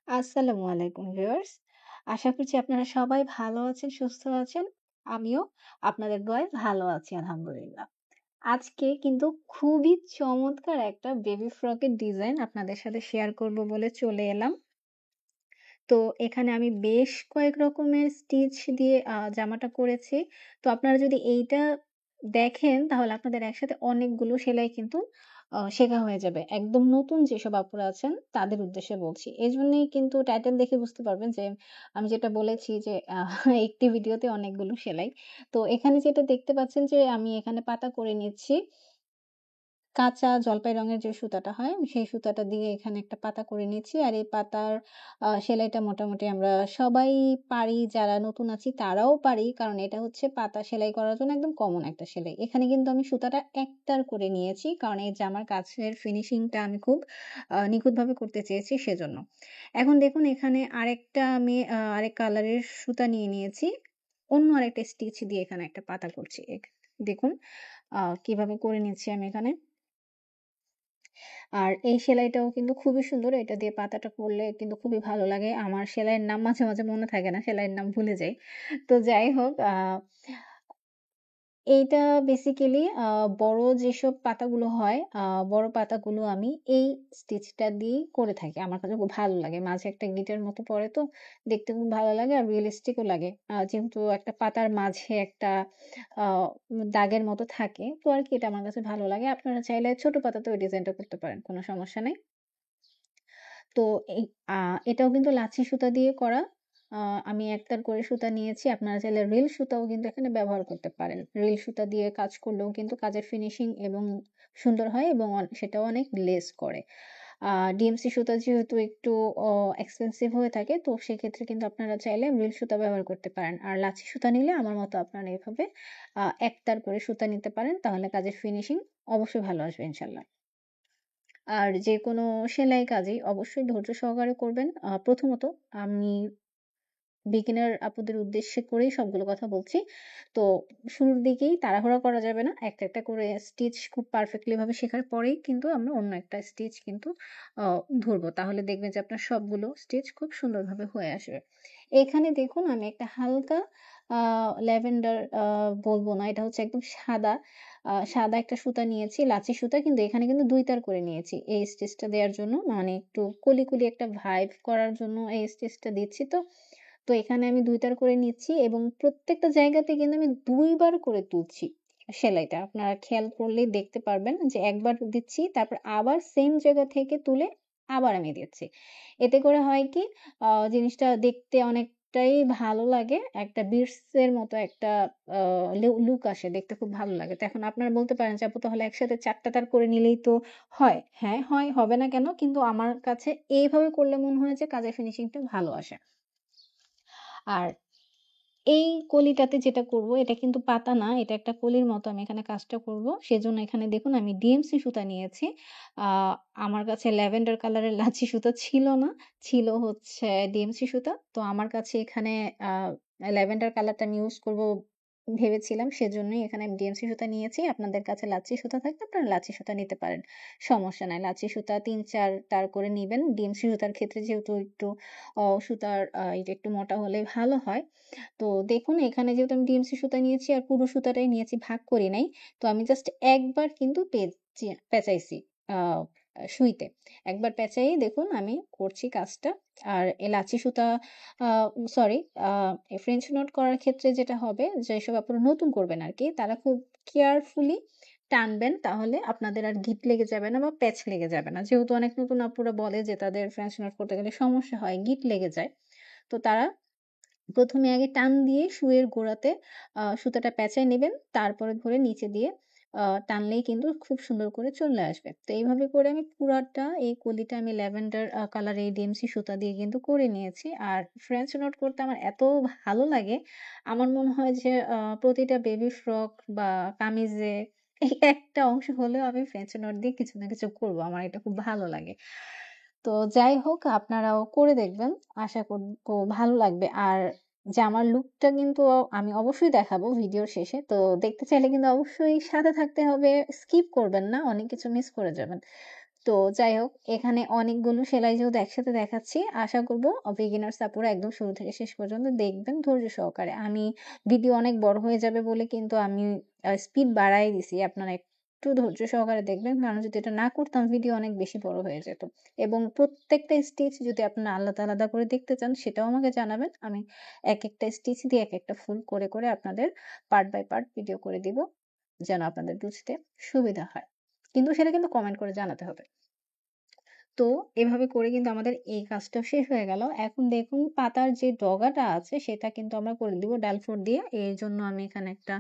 আসসালামু আলাইকুম ভিউয়ার্স। আশা করছি আপনারা সবাই ভালো আছেন, সুস্থ আছেন। আমিও আপনাদের দোয়ায় ভালো আছি আলহামদুলিল্লাহ। আজকে কিন্তু খুবই চমৎকার একটা বেবি ফ্রকের ডিজাইন আপনাদের সাথে শেয়ার করব বলে চলে এলাম। তো এখানে আমি বেশ কয়েক রকমের স্টিচ দিয়ে জামাটা করেছি। তো আপনারা যদি এইটা দেখেন তাহলে আপনাদের একসাথে অনেকগুলো সেলাই কিন্তু শেখা হয়ে যাবে। একদম নতুন যেসব আপুরা আছেন তাদের উদ্দেশ্যে বলছি। এজন্যই কিন্তু টাইটেল দেখে বুঝতে পারবেন যে আমি যেটা বলেছি যে একটি ভিডিওতে অনেকগুলো সেলাই। তো এখানে যেটা দেখতে পাচ্ছেন যে আমি এখানে পাতা করে নিচ্ছি। কাঁচা জলপাই রঙের যে সুতাটা হয়, সেই সুতাটা দিয়ে এখানে একটা পাতা করে নিচ্ছি। আর এই পাতার সেলাইটা মোটামুটি আমরা সবাই পারি, যারা নতুন আছি তারাও পারি। কারণ এটা হচ্ছে পাতা সেলাই করার জন্য একদম কমন একটা সেলাই। এখানে কিন্তু আমি সুতাটা একতার করে নিয়েছি। কারণ এই জামার কাছের ফিনিশিংটা আমি খুব নিখুঁতভাবে করতে চেয়েছি সেজন্য। এখন দেখুন এখানে আরেকটা আমি আরেক কালারের সুতা নিয়ে নিয়েছি। অন্য আরেকটা স্টিচ দিয়ে এখানে একটা পাতা করছি। দেখুন কিভাবে করে নিচ্ছি আমি এখানে। আর এই সেলাইটাও কিন্তু খুবই সুন্দর। এটা দিয়ে পাতাটা করলে কিন্তু খুবই ভালো লাগে। আমার সেলাইয়ের নাম মাঝে, মাঝে মনে থাকে না। সেলাইয়ের নাম ভুলে যাই। তো যাই হোক এইটা বেসিক্যালি বড় যেসব পাতাগুলো হয়, বড় পাতাগুলো আমি এই স্টিচটা দিয়েই করে থাকি। আমার কাছে খুব ভালো লাগে। মাঝে একটা গিটার মতো পড়ে তো দেখতে খুব ভালো লাগে আর রিয়ালিস্টিক ও লাগে। যেহেতু একটা পাতার মাঝে একটা আ দাগের মতো থাকে। তো আরকি এটা আমার কাছে ভালো লাগে। আপনারা চাইলে ছোট পাতাতেও এই ডিজাইনটা করতে পারেন। কোন সমস্যা নাই। তো এই আ এটাও কিন্তু লাচ্ছি সুতা দিয়ে করা। আ আমি একতার করে সুতা নিয়েছি। আপনারা চাইলে রিল সুতাও কিন্তু এখানে ব্যবহার করতে পারেন। রিল সুতা দিয়ে কাজ করলেও কিন্তু কাজের ফিনিশিং এবং সুন্দর হয় এবং সেটাও অনেক লেস করে। আ ডিএমসি সুতা যেহেতু একটু অ এক্সপেনসিভ হয়ে থাকে, তো সেক্ষেত্রে কিন্তু আপনারা চাইলে রিল সুতা ব্যবহার করতে পারেন। আর লাচ্ছি সুতা নিলে আমার মতো আপনারা এভাবে একতার করে সুতা নিতে পারেন। তাহলে কাজের ফিনিশিং অবশ্যই ভালো আসবে ইনশাআল্লাহ। আর যেকোনো সেলাই কাজেই অবশ্যই ধৈর্য সহকারে করবেন। প্রথমত আমি বিগিনার আপুদের উদ্দেশ্যে করেই সবগুলো কথা বলছি। তো শুরুর দিকেই তাড়াহুড়া করা যাবে না। একটা, একটা করে স্টিচ খুব পারফেক্টলি ভাবে শেখার পরেই কিন্তু আমরা অন্য একটা স্টিচ কিন্তু আ ধরবো। তাহলে দেখবেন যে আপনার সবগুলো স্টিচ খুব সুন্দরভাবে হয়ে আসবে। এখানে দেখুন আমি একটা হালকা আ ল্যাভেন্ডার বলবো না, এটা হচ্ছে একদম সাদা। সাদা একটা সুতা নিয়েছি, লাচি সুতা, কিন্তু এখানে কিন্তু ২ তার করে নিয়েছি এই স্টিচটা দেয়ার জন্য। মানে একটু কলি, কলি একটা ভাইব করার জন্য এই স্টিচটা দিচ্ছি তো। তো এখানে আমি ২ তার করে নিচ্ছি এবং প্রত্যেকটা জায়গাতে কিন্তু আমি ২ বার করে তুলছি সেলাইটা। আপনারা খেয়াল করলেই দেখতে পারবেন যে একবার দিচ্ছি, তারপর আবার সেম জায়গা থেকে তুলে আবার আমি দিচ্ছি। এতে করে হয় কি জিনিসটা দেখতে অনেকটাই ভালো লাগে। একটা বিটস এর মতো একটা আ লুক আসে। দেখতে খুব ভালো লাগে। তো এখন আপনারা বলতে পারেন যে, "আপু তাহলে একসাথে ৪ টা তার করে নিলেই তো হয়।" হ্যাঁ, হয়, হবে না কেন? কিন্তু আমার কাছে এইভাবে করলে মনে হয় যে কাজের ফিনিশিংটা ভালো আসে। আর এই কলিটাতে যেটা করব, এটা কিন্তু পাতা না। এটা একটা কলির মতো আমি এখানে কাজটা করব। সেজন্য এখানে দেখুন আমি ডিএমসি সুতা নিয়েছি। আ আমার কাছে ল্যাভেন্ডার কালারের লাচ্ছি সুতা ছিল না। ছিল হচ্ছে ডিএমসি সুতা। তো আমার কাছে এখানে আ ল্যাভেন্ডার কালারটা আমি ইউজ করব ভেবেছিলাম। সেজন্যই এখানে আমি ডিএমসি সুতা নিয়েছি। আপনাদের কাছে লাচ্ছি সুতা থাকলে আপনারা লাচ্ছি সুতা নিতে পারেন। সমস্যা নাই। লাচ্ছি সুতা ৩-৪ তার করে নিবেন। ডিএমসি সুতার ক্ষেত্রে যেহেতু একটু সুতার এটা একটু মোটা হলেই ভালো হয়। তো দেখুন এখানে যেহেতু আমি ডিএমসি সুতা নিয়েছি আর পুরো সুতাটাই নিয়েছি, ভাগ করি নাই। তো আমি জাস্ট একবার কিন্তু পেঁচাইছি আ সুইতে। একবার পেঁচাই দেখুন আমি করছি কাজটা। আর এই লাচ্ছি সুতা আ সরি আ ফ্রেঞ্চ নট করার ক্ষেত্রে যেটা হবে, যেসব আপনারা নতুন করবেন আরকি, তারা খুব কেয়ারফুলি টানবেন, তাহলে আপনাদের আর গিঁট লেগে যাবে না বা প্যাচ লেগে যাবে না। যেহেতু অনেক নতুন আপুরা বলে যে তাদের ফ্রেঞ্চ নট করতে গেলে সমস্যা হয়, গিঁট লেগে যায়। তো তারা ১ম এ আগে টান দিয়ে সুইয়ের গোড়াতে সুতাটা পেঁচায় নিবেন। তারপরে ধরে নিচে দিয়ে টানলেই কিন্তু খুব সুন্দর করে চলে আসবে। তো এইভাবে করে আমি পুরাটা এই কলিটা আমি ল্যাভেন্ডার কালার এই ডিএমসি সুতা দিয়ে কিন্তু করে নিয়েছি। আর ফ্রেঞ্চ নট করতে আমার এত ভালো লাগে, আমার মনে হয় যে প্রতিটা বেবি ফ্রক বা কামিজে এই একটা অংশ হলেও আমি ফ্রেঞ্চ নট দিয়ে কিছু না কিছু করব। আমার এটা খুব ভালো লাগে। তো যাই হোক আপনারাও করে দেখবেন। আশা করব ভালো লাগবে। আর জামার লুকটা কিন্তু আমি অবশ্যই দেখাবো ভিডিওর শেষে। তো দেখতে চাইলে কিন্তু অবশ্যই সাথে থাকতে হবে। স্কিপ করবেন না। অনেক কিছু মিস করে যাবেন। তো যাই হোক, এখানে অনেকগুলো সেলাই যেহেতু একসাথে দেখাচ্ছি, আশা করব বিগিনার্স আপুরা একদম শুরু থেকে শেষ পর্যন্ত দেখবেন ধৈর্য সহকারে। আমি ভিডিও অনেক বড় হয়ে যাবে বলে কিন্তু আমি স্পিড বাড়ায় দিছি। আপনারা একটু ধৈর্য সহকারে দেখবেন। কারণ যদি এটা না করতাম ভিডিও অনেক বেশি বড় হয়ে যেত। এবং প্রত্যেকটা স্টিচ যদি আপনারা আলাদা, আলাদা করে দেখতে চান সেটাও আমাকে জানাবেন। আমি একেকটা স্টিচ দিয়ে একেকটা ফুল করে, করে আপনাদের পার্ট বাই পার্ট ভিডিও করে দিব। যেন আপনাদের বুঝতে সুবিধা হয়। কিন্তু সেটা কিন্তু কমেন্ট করে জানাতে হবে। তো এভাবে করে কিন্তু আমাদের এই কাজটা শেষ হয়ে গেল। এখন দেখুন পাতার যে ডগাটা আছে সেটা কিন্তু আমরা করে দিব ডাল ফ্লোর দিয়ে। এর জন্য আমি এখানে একটা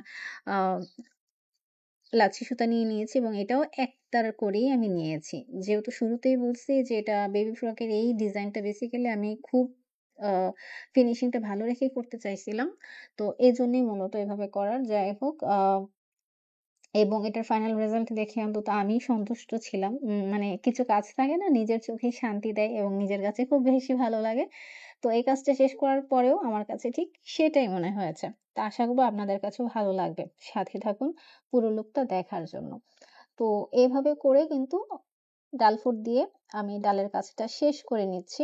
আ লাচ্ছি সুতা নিয়ে নিয়েছি এবং এটাও একতার করেই আমি নিয়েছি। যেহেতু শুরুতেই বলছি যে এটা বেবি ফ্রকের এই ডিজাইনটা বেসিক্যালি আমি খুব আ ফিনিশিংটা ভালো রেখেই করতে চাইছিলাম। তো এজন্যই মূলত এভাবে করার। যাই হোক এবং এটার ফাইনাল রেজাল্ট দেখে অন্তত আমি সন্তুষ্ট ছিলাম। মানে কিছু কাজ থাকে না নিজের চোখেই শান্তি দেয় এবং নিজের কাছে খুব বেশি ভালো লাগে। তো এই কাজটা শেষ করার পরেও আমার কাছে ঠিক সেটাই মনে হয়েছে। তো আশা করব আপনাদের কাছেও ভালো লাগবে। সাথে থাকুন পুরো লুকটা দেখার জন্য। তো এভাবে করে কিন্তু ডাল ফুট দিয়ে আমি ডালের কাজটা শেষ করে নিচ্ছি।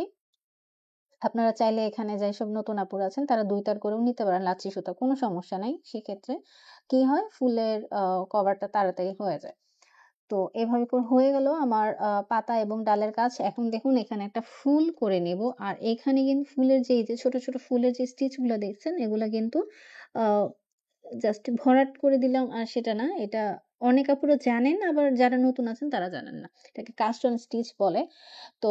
আপনারা চাইলে এখানে যেসব নতুন আপুরা আছেন তারা ২ তার করেও নিতে পারেন লাচ্ছি সুতা, কোনো সমস্যা নাই। সেক্ষেত্রে কি হয় ফুলের কভারটা তাড়াতাড়ি হয়ে যায়। তো এভাবে করে হয়ে গেল আমার পাতা এবং ডালের কাজ। এখন দেখুন এখানে একটা ফুল করে নেব। আর এখানে কিন্তু ফুলের যে এই যে ছোট, ছোট ফুলের যে স্টিচ গুলা দেখছেন এগুলা কিন্তু আ জাস্ট ভরাট করে দিলাম আর সেটা না। এটা অনেক আপুরা জানেন আবার যারা নতুন আছেন তারা জানেন না। এটাকে কাস্ট অন স্টিচ বলে। তো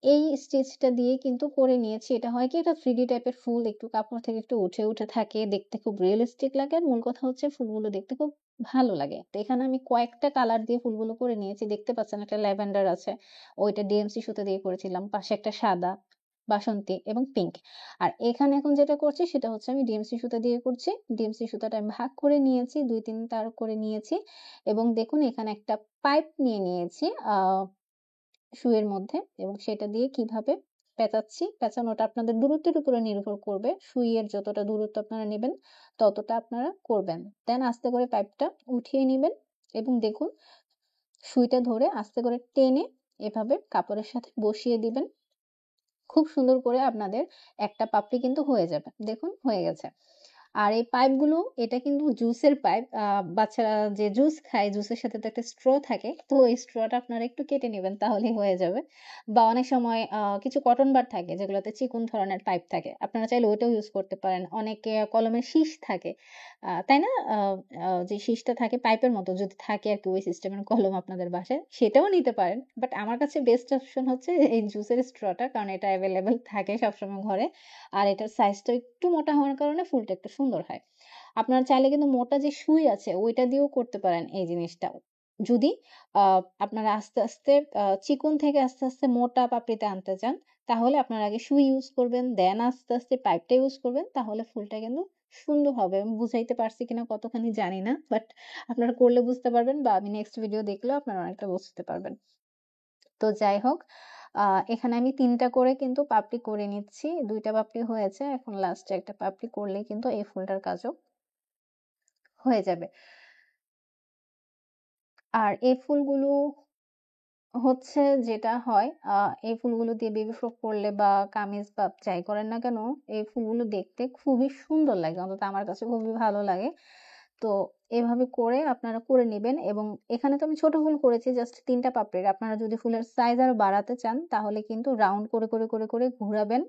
এই স্টিচটা দিয়ে কিন্তু করে নিয়েছি। এটা হয় কি এটা 3D টাইপের ফুল একটু কাপড় থেকে একটু উঠে, উঠে থাকে। দেখতে খুব রিয়ালিস্টিক লাগে। আর মূল কথা হচ্ছে ফুলগুলো দেখতে খুব ভালো লাগে। তো এখানে আমি কয়েকটা কালার দিয়ে ফুলগুলো করে নিয়েছি। দেখতে পাচ্ছেন একটা ল্যাভেন্ডার আছে। ওইটা ডিএমসি সুতা দিয়ে করেছিলাম। পাশে একটা সাদা, বাসন্তী এবং পিঙ্ক। আর এখানে এখন যেটা করছি সেটা হচ্ছে আমি ডিএমসি সুতা দিয়ে করছি। ডিএমসি সুতাটা আমি ভাগ করে নিয়েছি। ২-৩ তার করে নিয়েছি এবং দেখুন এখানে একটা পাইপ নিয়ে নিয়েছি। সুইয়ের মধ্যে এবং সেটা দিয়ে কিভাবে পেঁচাচ্ছি, পেঁচানোটা আপনাদের দূরত্বের উপরে নির্ভর করবে। সুইয়ের যতটা দূরত্ব আপনারা নিবেন, ততটা আপনারা করবেন। দেন আস্তে করে পাইপটা উঠিয়ে নিবেন এবং দেখুন সুইটা ধরে আস্তে করে টেনে এভাবে কাপড়ের সাথে বসিয়ে দিবেন। খুব সুন্দর করে আপনাদের একটা পাপড়ি কিন্তু হয়ে যাবে। দেখুন হয়ে গেছে। আর এই পাইপগুলো এটা কিন্তু জুসের পাইপ। বাচ্চারা যে জুস খায়, জুসের সাথে তো একটা স্ট্র থাকে। তো ওই স্ট্রটা আপনারা একটু কেটে নিবেন তাহলেই হয়ে যাবে। বা অনেক সময় কিছু কটন বাড থাকে যেগুলোতে চিকন ধরনের পাইপ থাকে। আপনারা চাইলে ওইটাও ইউজ করতে পারেন। অনেকে কলমের শিস থাকে। তাই না? আ আ যে শিসটা থাকে পাইপের মতো যদি থাকে আরকি ওই সিস্টেমের কলম আপনাদের বাসায়, সেটাও নিতে পারেন। বাট আমার কাছে বেস্ট অপশন হচ্ছে এই জুসের স্ট্রটা। কারণ এটা এভেইলেবল থাকে সবসময় ঘরে। আর এটার সাইজটা একটু মোটা হওয়ার কারণে ফুলটা একটু সুন্দর হয়। আপনারা চাইলে কিন্তু মোটা যে সুই আছে ওইটা দিয়েও করতে পারেন এই জিনিসটা। যদি আ আপনারা আস্তে, আস্তে চিকন থেকে আস্তে, আস্তে মোটা পাপড়িতে আনতে চান, তাহলে আপনারা আগে সুই ইউজ করবেন, দেন আস্তে, আস্তে পাইপটা ইউজ করবেন। তাহলে ফুলটা কিন্তু সুন্দর হবে। আমি বুঝাইতে পারছি কিনা কতখানি জানি না। বাট আপনারা করলে বুঝতে পারবেন বা আমি নেক্সট ভিডিও দেখলেও আপনারা অনেকটা বুঝতে পারবেন। তো যাই হোক, আ এখানে আমি ৩ টা করে কিন্তু পাপড়ি করে নিচ্ছি। ২ টা পাপড়ি হয়েছে। এখন লাস্টে একটা পাপড়ি করলেই কিন্তু এই ফুলটার কাজও হয়ে যাবে। আর এই ফুলগুলো হচ্ছে যেটা হয় এই ফুলগুলো দিয়ে বেবি ফ্রক করলে বা কামিজ বা যাই করেন না কেন, এই ফুলগুলো দেখতে খুবই সুন্দর লাগে। অন্তত আমার কাছে খুবই ভালো লাগে। তো এভাবে করে আপনারা করে নিবেন এবং এখানে তো আমি ছোট ফুল করেছি জাস্ট ৩ টা পাপড়ির। আপনারা যদি ফুলের সাইজ আরো বাড়াতে চান তাহলে কিন্তু রাউন্ড করে, করে, করে, করে ঘুরাবেন।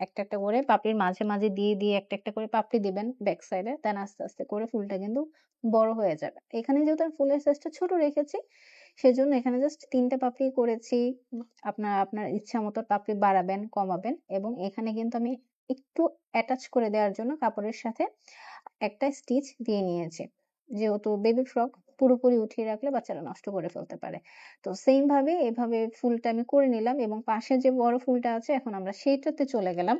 একটা, একটা করে পাপড়ির মাঝে, মাঝে দিয়ে, দিয়ে একটা, একটা করে পাপড়ি দিবেন ব্যাক সাইডে। দেন আস্তে, আস্তে করে ফুলটা কিন্তু বড় হয়ে যাবে। এখানে যেহেতু আমি ফুলের সাইজটা ছোট রেখেছি সেজন্য এখানে জাস্ট ৩ টা পাপড়ি করেছি। আপনারা আপনার ইচ্ছামত পাপড়ি বাড়াবেন, কমাবেন এবং এখানে কিন্তু আমি একটু অ্যাটাচ করে দেওয়ার জন্য কাপড়ের সাথে একটা স্টিচ দিয়ে নিয়েছি। যেহেতু বেবি ফ্রক পুরোপুরি উঠিয়ে রাখলে বাচ্চারা নষ্ট করে ফেলতে পারে। তো সেইম ভাবে এভাবে ফুলটা আমি করে নিলাম এবং পাশে যে বড় ফুলটা আছে এখন আমরা সেইটাতে চলে গেলাম।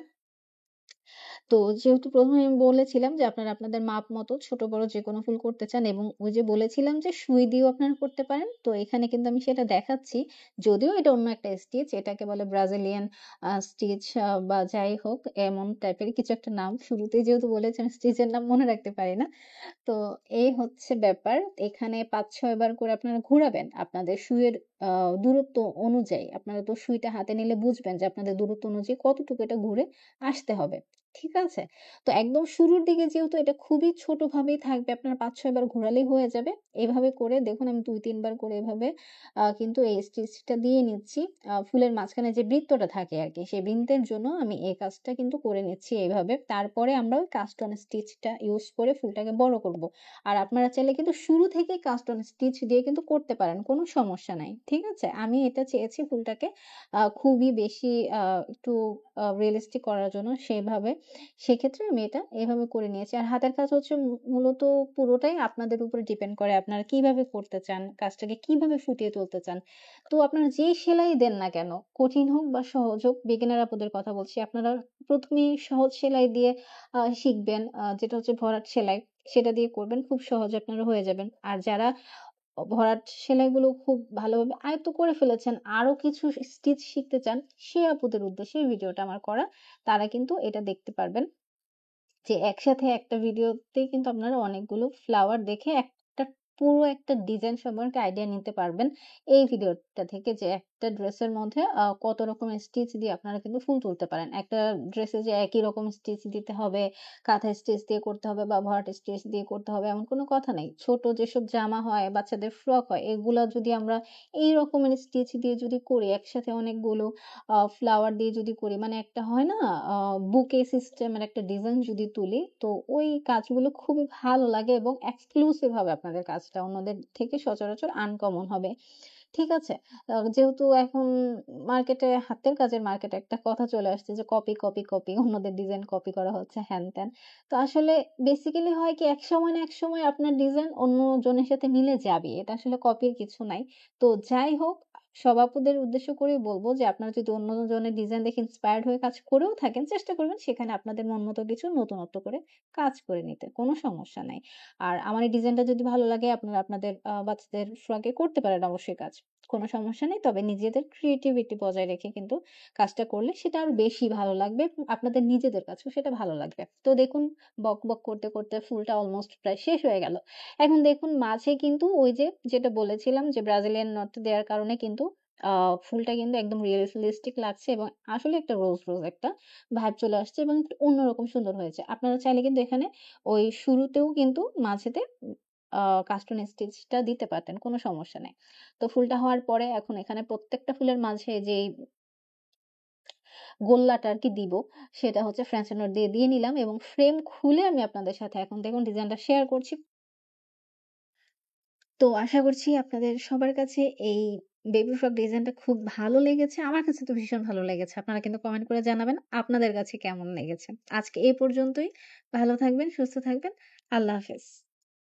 তো যেহেতু ১ম এ আমি বলেছিলাম যে আপনারা আপনাদের মাপ মতো ছোট বড় যেকোনো ফুল করতে চান এবং ওই যে বলেছিলাম যে সুই দিয়েও আপনারা করতে পারেন। তো এখানে কিন্তু আমি সেটা দেখাচ্ছি। যদিও এটা অন্য একটা স্টিচ এটাকে বলে ব্রাজিলিয়ান স্টিচ বা যাই হোক এমন টাইপের কিছু একটা নাম। শুরুতেই যেহেতু বলেছি আমি স্টিচের নাম মনে রাখতে পারি না। তো এই হচ্ছে ব্যাপার। এখানে ৫-৬ বার করে আপনারা ঘুরাবেন। আপনাদের সুইয়ের আ দূরত্ব অনুযায়ী আপনারা তো সুইটা হাতে নিলে বুঝবেন যে আপনাদের দূরত্ব অনুযায়ী কতটুকু এটা ঘুরে আসতে হবে। ঠিক আছে? তো একদম শুরুর দিকে যেহেতু এটা খুবই ছোটভাবেই থাকবে, আপনার ৫-৬ বার ঘোরালেই হয়ে যাবে। এভাবে করে দেখুন আমি ২-৩ বার করে এভাবে কিন্তু এই স্টিচটা দিয়ে নিচ্ছি। ফুলের মাঝখানে যে বৃত্তটা থাকে আরকি, সেই বৃন্তের জন্য আমি এই কাজটা কিন্তু করে নিচ্ছি এভাবে। তারপরে আমরা ওই কাস্ট অন স্টিচটা ইউজ করে ফুলটাকে বড় করব। আর আপনারা চাইলে কিন্তু শুরু থেকেই কাস্ট অন স্টিচ দিয়ে কিন্তু করতে পারেন। কোনো সমস্যা নাই। ঠিক আছে? আমি এটা চেয়েছি ফুলটাকে খুবই বেশি আ একটু রিয়ালিস্টিক করার জন্য সেভাবে। সেক্ষেত্রে আমি এটা এভাবে করে নিয়েছি। আর হাতের কাজ হচ্ছে মূলত পুরোটাই আপনাদের উপরে ডিপেন্ড করে। আপনারা কিভাবে করতে চান, কাজটাকে কিভাবে ফুটিয়ে তুলতে চান। তো আপনারা যেই সেলাই দেন না কেন, কঠিন হোক বা সহজ হোক, বিগিনার আপুদের কথা বলছি। আপনারা ১ম এই সহজ সেলাই দিয়ে শিখবেন। যেটা হচ্ছে ভরাট সেলাই। সেটা দিয়ে করবেন। খুব সহজে আপনারা হয়ে যাবেন। আর যারা ভরাট সেলাইগুলো খুব ভালোভাবে আয়ত্ত করে ফেলেছেন, আরো কিছু স্টিচ শিখতে চান, সে আপুদের উদ্দেশ্যে এই ভিডিওটা আমার করা। তারা কিন্তু এটা দেখতে পারবেন। যে একসাথে একটা ভিডিওতেই কিন্তু আপনারা অনেকগুলো ফ্লাওয়ার দেখে পুরো একটা ডিজাইন সম্পর্কে আইডিয়া নিতে পারবেন। এই ভিডিওটা থেকে যে একটা ড্রেসের মধ্যে কত রকমের স্টিচ দিয়ে আপনারা কিন্তু ফুল তুলতে পারেন। একটা ড্রেসে যে একই রকম স্টিচ দিতে হবে, কাঁথা স্টিচ দিয়ে করতে হবে বা ভরাট স্টিচ দিয়ে করতে হবে এমন কোনো কথা নেই। ছোট যেসব জামা হয়, বাচ্চাদের ফ্রক হয় এগুলা যদি আমরা এই রকমের স্টিচ দিয়ে যদি করি একসাথে অনেকগুলো ফ্লাওয়ার দিয়ে যদি করি মানে একটা হয় না আ বুকে সিস্টেমের একটা ডিজাইন যদি তুলি, তো ওই কাজগুলো খুবই ভালো লাগে এবং এক্সক্লুসিভ হবে আপনাদের কাজটা। অন্যদের থেকে সচরাচর আনকমন হবে। ঠিক আছে? যেহেতু এখন মার্কেটে হাতের কাজের মার্কেটে একটা কথা চলে আসছে যে কপি, কপি, কপি অন্যদের ডিজাইন কপি করা হচ্ছে হ্যান-ত্যান। তো আসলে বেসিক্যালি হয় কি একসময় না একসময় আপনার ডিজাইন অন্যজনের সাথে মিলে যাবে। এটা আসলে কপির কিছু নাই। তো যাই হোক সব আপুদের উদ্দেশ্য করেই বলব যে আপনারা যদি অন্যজনের ডিজাইন দেখে ইন্সপায়ার্ড হয়ে কাজ করেও থাকেন, চেষ্টা করবেন সেখানে আপনাদের মন মতো কিছু নতুনত্ব করে কাজ করে নিতে। কোনো সমস্যা নাই। আর আমার এই ডিজাইনটা যদি ভালো লাগে আপনারা আপনাদের বাচ্চাদের ফ্রকে করতে পারেন অবশ্যই কাজ। কোনো সমস্যা নেই। তবে নিজেদের ক্রিয়েটিভিটি বজায় রেখে কিন্তু কাজটা করলে সেটা আরো বেশি ভালো লাগবে। আপনাদের নিজেদের কাছেও সেটা ভালো লাগবে। তো দেখুন বক, বক করতে, করতে ফুলটা অলমোস্ট প্রায় শেষ হয়ে গেল। এখন দেখুন মাঝে কিন্তু ওই যে যেটা বলেছিলাম যে ব্রাজিলিয়ান নট দেওয়ার কারণে কিন্তু আ ফুলটা কিন্তু একদম রিয়ালিস্টিক লাগছে এবং আসলে একটা রোজ একটা ভাইব চলে আসছে এবং একটু অন্যরকম সুন্দর হয়েছে। আপনারা চাইলে কিন্তু এখানে ওই শুরুতেও কিন্তু মাঝেতে আ কাস্টন স্টিচটা দিতে পারতেন। কোনো সমস্যা নাই। তো ফুলটা হওয়ার পরে এখন এখানে প্রত্যেকটা ফুলের মাঝে যেই গোল্লাটা আরকি দিব, সেটা হচ্ছে ফ্রেঞ্চ নট দিয়ে নিলাম এবং ফ্রেম খুলে আমি আপনাদের সাথে এখন দেখুন ডিজাইনটা শেয়ার করছি। তো আশা করছি আপনাদের সবার কাছে এই বেবি ফ্রক ডিজাইনটা খুব ভালো লেগেছে। আমার কাছে তো ভীষণ ভালো লেগেছে। আপনারা কিন্তু কমেন্ট করে জানাবেন আপনাদের কাছে কেমন লেগেছে। আজকে এই পর্যন্তই। ভালো থাকবেন, সুস্থ থাকবেন। আল্লাহ হাফেজ।